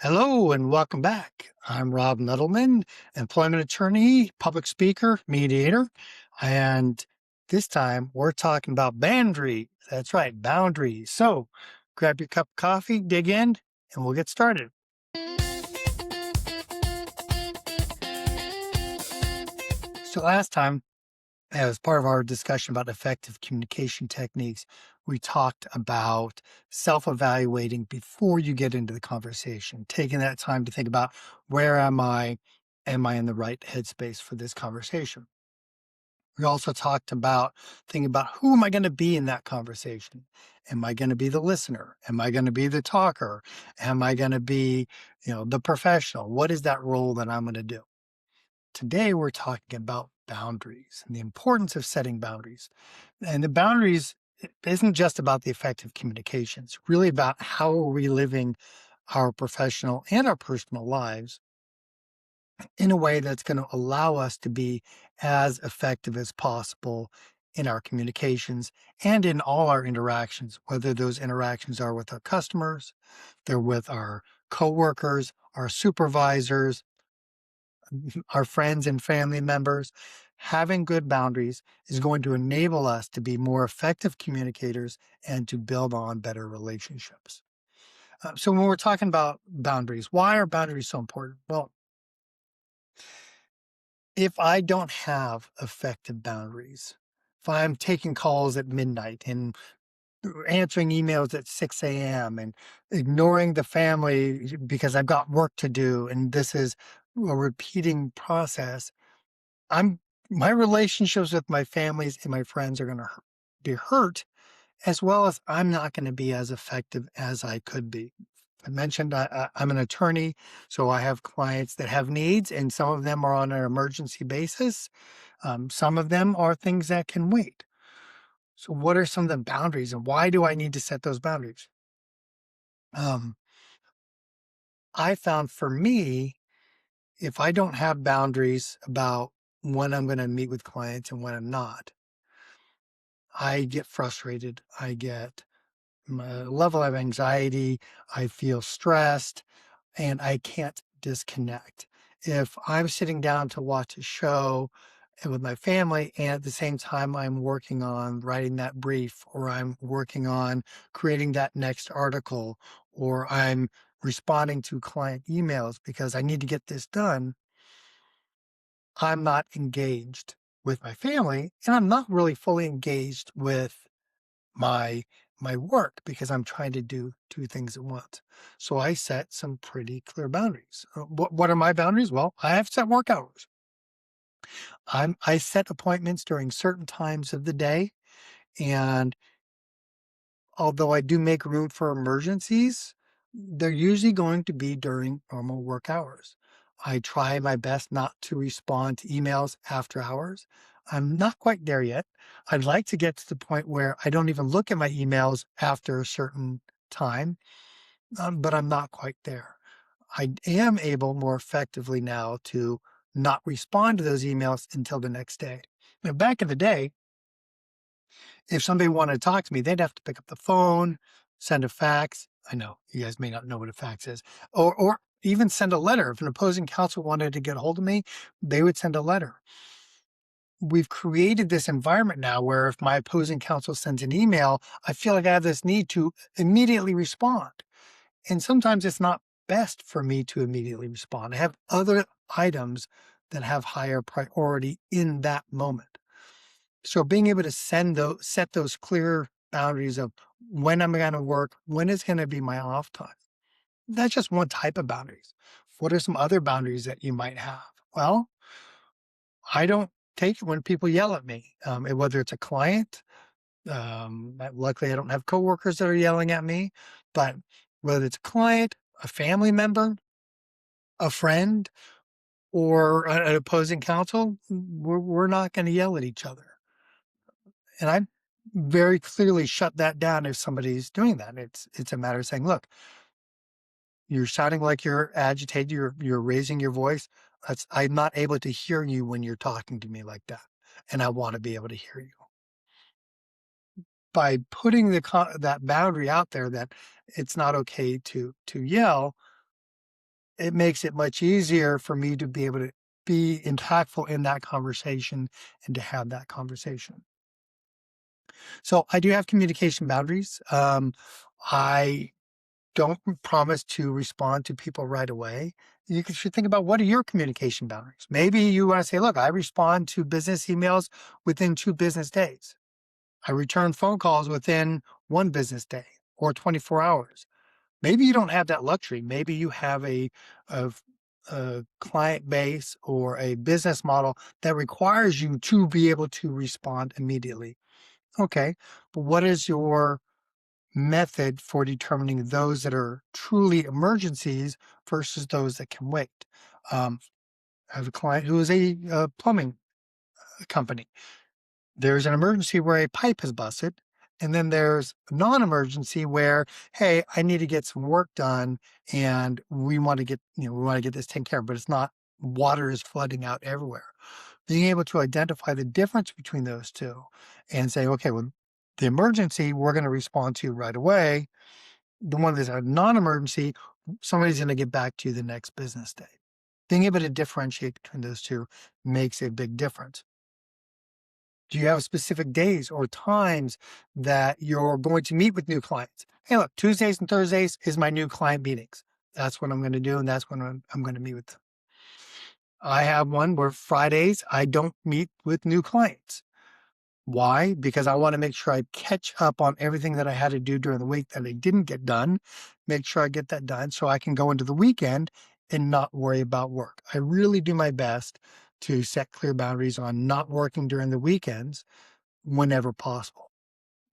Hello and welcome back. I'm Rob Nuttleman, employment attorney, public speaker, mediator, and this time we're talking about boundary. That's right, boundaries. So grab your cup of coffee, dig in, and we'll get started. So last time, as part of our discussion about effective communication techniques, we talked about self-evaluating before you get into the conversation, taking that time to think about where am I? Am I in the right headspace for this conversation? We also talked about thinking about who am I going to be in that conversation? Am I going to be the listener? Am I going to be the talker? Am I going to be, the professional? What is that role that I'm going to do? Today, we're talking about boundaries and the importance of setting boundaries. And the boundaries isn't just about the effective communication. It's really about how are we living our professional and our personal lives in a way that's going to allow us to be as effective as possible in our communications and in all our interactions, whether those interactions are with our customers, they're with our coworkers, our supervisors, our friends and family members. Having good boundaries is going to enable us to be more effective communicators and to build on better relationships. So when we're talking about boundaries, why are boundaries so important? Well, if I don't have effective boundaries, if I'm taking calls at midnight and answering emails at 6 a.m. and ignoring the family because I've got work to do, and this is a repeating process, I'm my relationships with my families and my friends are going to be hurt, as well as I'm not going to be as effective as I could be. I mentioned I'm an attorney, so I have clients that have needs, and some of them are on an emergency basis. Some of them are things that can wait. So, what are some of the boundaries, and why do I need to set those boundaries? Um, I found for me, if I don't have boundaries about when I'm going to meet with clients and when I'm not, I get frustrated. I get a level of anxiety. I feel stressed and I can't disconnect. If I'm sitting down to watch a show with my family and at the same time I'm working on writing that brief or I'm working on creating that next article or I'm responding to client emails because I need to get this done, I'm not engaged with my family and I'm not really fully engaged with my my work because I'm trying to do two things at once. So I set some pretty clear boundaries. What are my boundaries? Well, I have set work hours. I set appointments during certain times of the day, and although I do make room for emergencies, they're usually going to be during normal work hours. I try my best not to respond to emails after hours. I'm not quite there yet. I'd like to get to the point where I don't even look at my emails after a certain time, but I'm not quite there. I am able more effectively now to not respond to those emails until the next day. Now, back in the day, if somebody wanted to talk to me, they'd have to pick up the phone, send a fax. I know you guys may not know what a fax is, or even send a letter. If an opposing counsel wanted to get a hold of me, they would send a letter. We've created this environment now where if my opposing counsel sends an email, I feel like I have this need to immediately respond. And sometimes it's not best for me to immediately respond. I have other items that have higher priority in that moment. So being able to set those clear boundaries of when I'm going to work, when is going to be my off time. That's just one type of boundaries. What are some other boundaries that you might have? Well, I don't take it when people yell at me, whether it's a client. Luckily, I don't have coworkers that are yelling at me, but whether it's a client, a family member, a friend, or an opposing counsel, we're not going to yell at each other. And I very clearly shut that down if somebody's doing that. It's a matter of saying, look, you're sounding like you're agitated, you're raising your voice. I'm not able to hear you when you're talking to me like that. And I want to be able to hear you. By putting that boundary out there that it's not okay to yell, it makes it much easier for me to be able to be impactful in that conversation and to have that conversation. So I do have communication boundaries. I don't promise to respond to people right away. Should think about, what are your communication boundaries? Maybe you want to say, look, I respond to business emails within 2 business days. I return phone calls within 1 business day or 24 hours. Maybe you don't have that luxury. Maybe you have a, a client base or a business model that requires you to be able to respond immediately. Okay, but what is your method for determining those that are truly emergencies versus those that can wait? Um, I have a client who is a plumbing company. There's an emergency where a pipe is busted, and then there's a non-emergency where, hey, I need to get some work done, and we want to get this taken care of, but it's not, water is flooding out everywhere. Being able to identify the difference between those two and say, okay, well, the emergency we're going to respond to right away. The one that's a non-emergency, somebody's going to get back to you the next business day. Being able to differentiate between those two makes a big difference. Do you have specific days or times that you're going to meet with new clients? Hey, look, Tuesdays and Thursdays is my new client meetings. That's what I'm going to do, and that's when I'm going to meet with them. I have one where Fridays I don't meet with new clients. Why? Because I want to make sure I catch up on everything that I had to do during the week that I didn't get done. Make sure I get that done so I can go into the weekend and not worry about work. I really do my best to set clear boundaries on not working during the weekends whenever possible.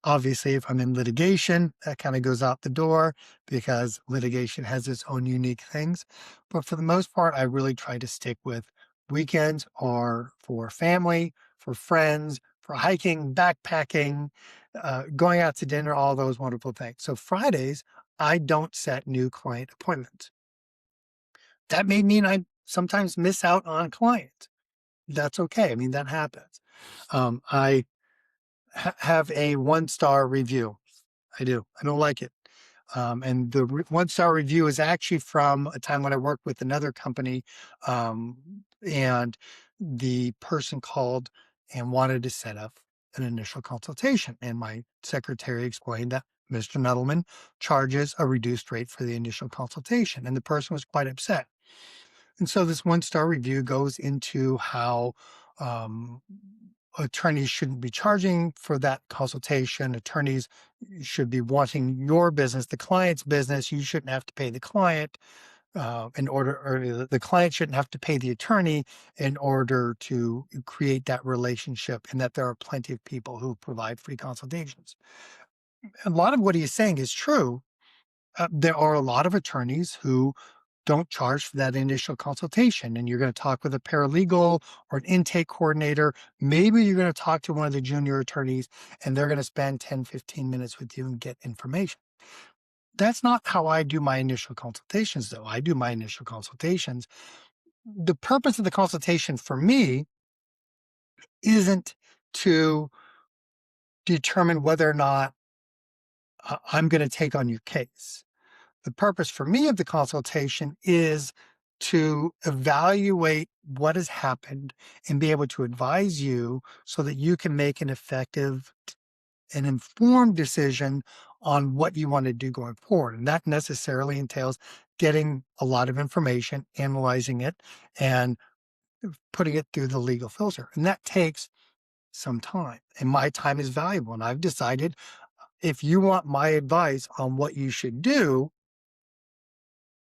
Obviously, if I'm in litigation, that kind of goes out the door because litigation has its own unique things. But for the most part, I really try to stick with weekends are for family, for friends, for hiking, backpacking, going out to dinner, all those wonderful things. So Fridays, I don't set new client appointments. That may mean I sometimes miss out on clients. That's okay. I mean, that happens. I have a 1-star review. I do. I don't like it. And the 1-star review is actually from a time when I worked with another company. And the person called and wanted to set up an initial consultation. And my secretary explained that Mr. Nuttleman charges a reduced rate for the initial consultation. And the person was quite upset. And so this 1-star review goes into how um, attorneys shouldn't be charging for that consultation. Attorneys should be wanting your business, the client's business. You shouldn't have to pay the client in order, or the client shouldn't have to pay the attorney in order to create that relationship, and that there are plenty of people who provide free consultations. A lot of what he's saying is true. There are a lot of attorneys who don't charge for that initial consultation. And you're going to talk with a paralegal or an intake coordinator. Maybe you're going to talk to one of the junior attorneys and they're going to spend 10, 15 minutes with you and get information. That's not how I do my initial consultations, though. I do my initial consultations. The purpose of the consultation for me isn't to determine whether or not I'm going to take on your case. The purpose for me of the consultation is to evaluate what has happened and be able to advise you so that you can make an effective and informed decision on what you want to do going forward. And that necessarily entails getting a lot of information, analyzing it, and putting it through the legal filter. And that takes some time. And my time is valuable. And I've decided, if you want my advice on what you should do,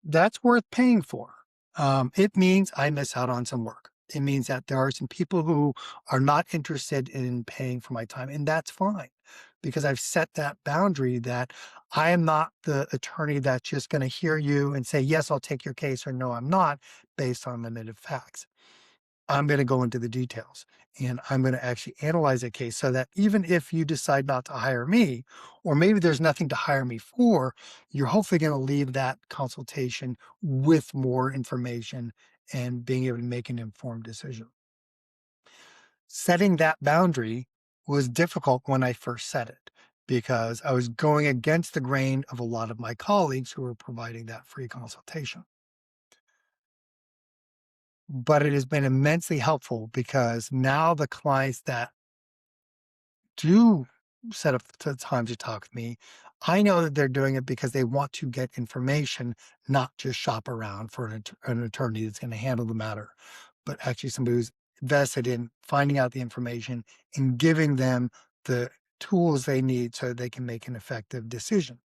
that's worth paying for. It means I miss out on some work. It means that there are some people who are not interested in paying for my time, and that's fine, because I've set that boundary that I am not the attorney that's just going to hear you and say, yes, I'll take your case, or no, I'm not, based on limited facts. I'm going to go into the details, and I'm going to actually analyze a case so that even if you decide not to hire me, or maybe there's nothing to hire me for, you're hopefully going to leave that consultation with more information and being able to make an informed decision. Setting that boundary was difficult when I first set it, because I was going against the grain of a lot of my colleagues who were providing that free consultation. but it has been immensely helpful because now the clients that do set up the time to talk with me, I know that they're doing it because they want to get information, not just shop around for an attorney that's going to handle the matter, but actually somebody who's invested in finding out the information and giving them the tools they need so they can make an effective decision.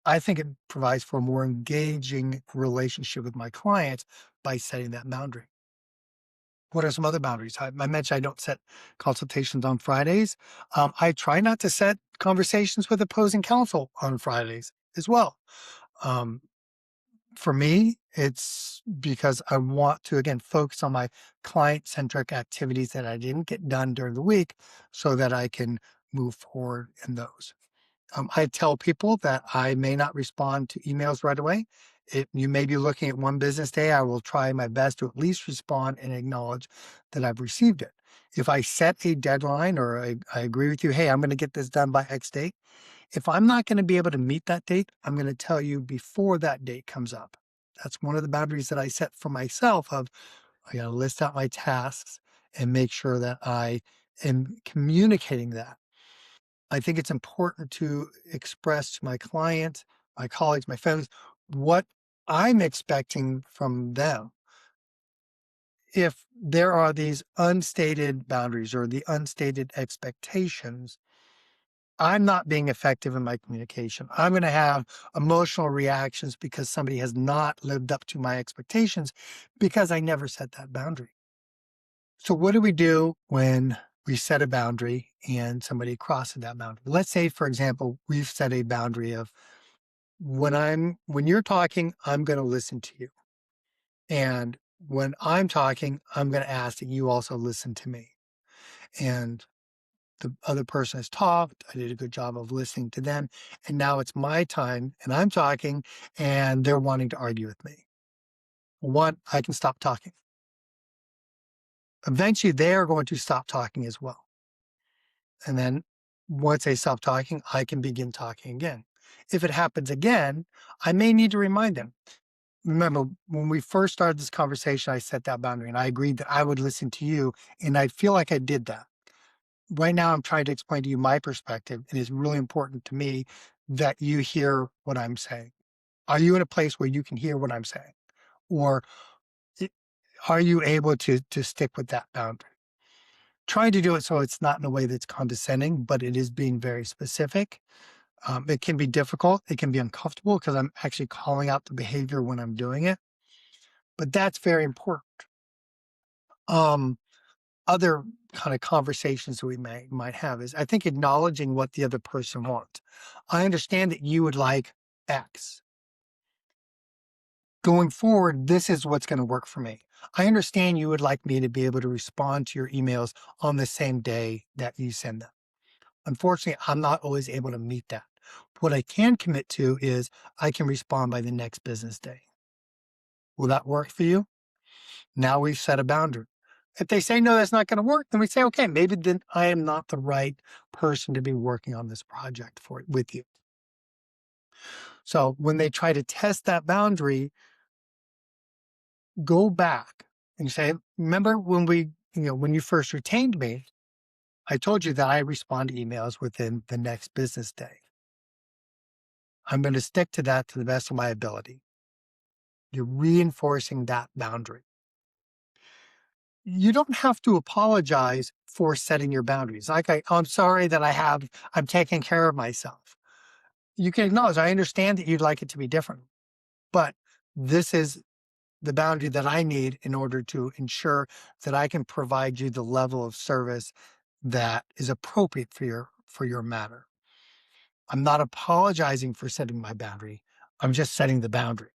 I think it provides for a more engaging relationship with my clients by setting that boundary. What are some other boundaries? I mentioned I don't set consultations on Fridays. I try not to set conversations with opposing counsel on Fridays as well. Um, for me, it's because I want to, again, focus on my client centric activities that I didn't get done during the week so that I can move forward in those. I tell people that I may not respond to emails right away. You may be looking at one business day. I will try my best to at least respond and acknowledge that I've received it. If I set a deadline or I agree with you, hey, I'm going to get this done by X date. If I'm not going to be able to meet that date, I'm going to tell you before that date comes up. That's one of the boundaries that I set for myself of I got to list out my tasks and make sure that I am communicating that. I think it's important to express to my clients, my colleagues, my friends, what I'm expecting from them. If there are these unstated boundaries or the unstated expectations, I'm not being effective in my communication. I'm going to have emotional reactions because somebody has not lived up to my expectations because I never set that boundary. So, what do we do when we set a boundary and somebody crosses that boundary? Let's say, for example, we've set a boundary of when you're talking, I'm going to listen to you. And when I'm talking, I'm going to ask that you also listen to me. And the other person has talked. I did a good job of listening to them. And now it's my time and I'm talking and they're wanting to argue with me. One, I can stop talking. Eventually, they are going to stop talking as well. And then once they stop talking, I can begin talking again. If it happens again, I may need to remind them. Remember, when we first started this conversation, I set that boundary and I agreed that I would listen to you. And I feel like I did that. Right now, I'm trying to explain to you my perspective. It is really important to me that you hear what I'm saying. Are you in a place where you can hear what I'm saying? Or i- are you able to stick with that boundary? Trying to do it so it's not in a way that's condescending, but it is being very specific. It can be difficult. It can be uncomfortable because I'm actually calling out the behavior when I'm doing it, but that's very important. Um, Other kind of conversations we might have is I think acknowledging what the other person wants. I understand that you would like X. Going forward, this is what's going to work for me. I understand you would like me to be able to respond to your emails on the same day that you send them. Unfortunately, I'm not always able to meet that. What I can commit to is I can respond by the next business day. Will that work for you? Now we've set a boundary. If they say, no, that's not going to work, then we say, okay, maybe then I am not the right person to be working on this project for with you. So when they try to test that boundary, go back and say, remember when you first retained me, I told you that I respond to emails within the next business day. I'm going to stick to that to the best of my ability. You're reinforcing that boundary. You don't have to apologize for setting your boundaries. Like, I'm sorry that I'm taking care of myself. You can acknowledge, I understand that you'd like it to be different, but this is the boundary that I need in order to ensure that I can provide you the level of service that is appropriate for your matter. I'm not apologizing for setting my boundary. I'm just setting the boundary.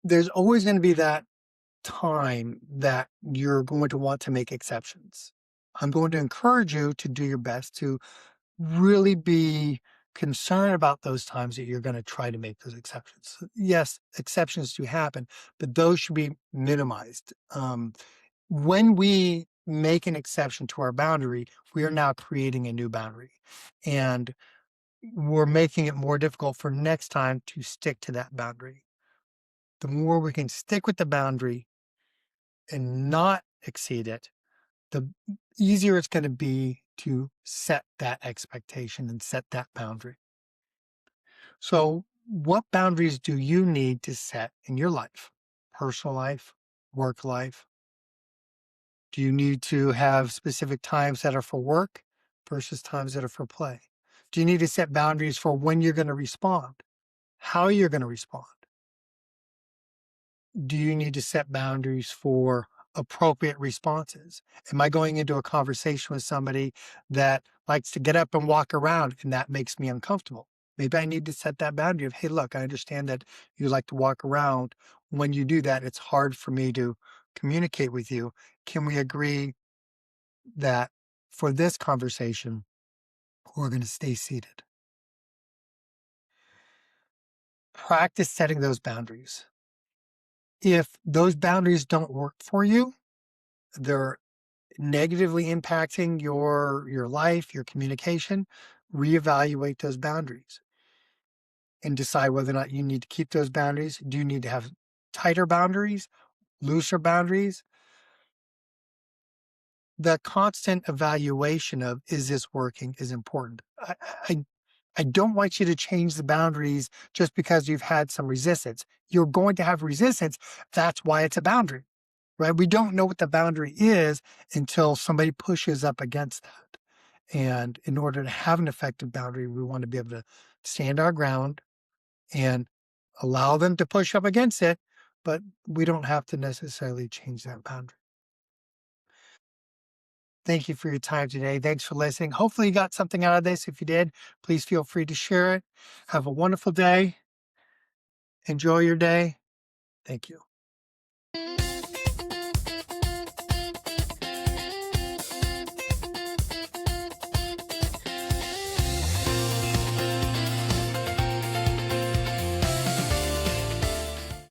There's always going to be that time that you're going to want to make exceptions. I'm going to encourage you to do your best to really be concerned about those times that you're going to try to make those exceptions. Yes, exceptions do happen, but those should be minimized. When we make an exception to our boundary, we are now creating a new boundary. And we're making it more difficult for next time to stick to that boundary. the more we can stick with the boundary and not exceed it, the easier it's going to be to set that expectation and set that boundary. So, what boundaries do you need to set in your life? Personal life, work life? Do you need to have specific times that are for work versus times that are for play? Do you need to set boundaries for when you're going to respond, how you're going to respond? Do you need to set boundaries for appropriate responses? Am I going into a conversation with somebody that likes to get up and walk around and that makes me uncomfortable? Maybe I need to set that boundary of, hey, look, I understand that you like to walk around. When you do that, it's hard for me to communicate with you. Can we agree that for this conversation, we're going to stay seated? Practice setting those boundaries. If those boundaries don't work for you, they're negatively impacting your life, your communication, reevaluate those boundaries and decide whether or not you need to keep those boundaries. Do you need to have tighter boundaries, looser boundaries? The constant evaluation of is this working is important. I I don't want you to change the boundaries just because you've had some resistance. You're going to have resistance. That's why it's a boundary, right? We don't know what the boundary is until somebody pushes up against that. And in order to have an effective boundary, we want to be able to stand our ground and allow them to push up against it, but we don't have to necessarily change that boundary. Thank you for your time today. Thanks for listening. Hopefully, you got something out of this. If you did, please feel free to share it. Have a wonderful day. Enjoy your day. Thank you.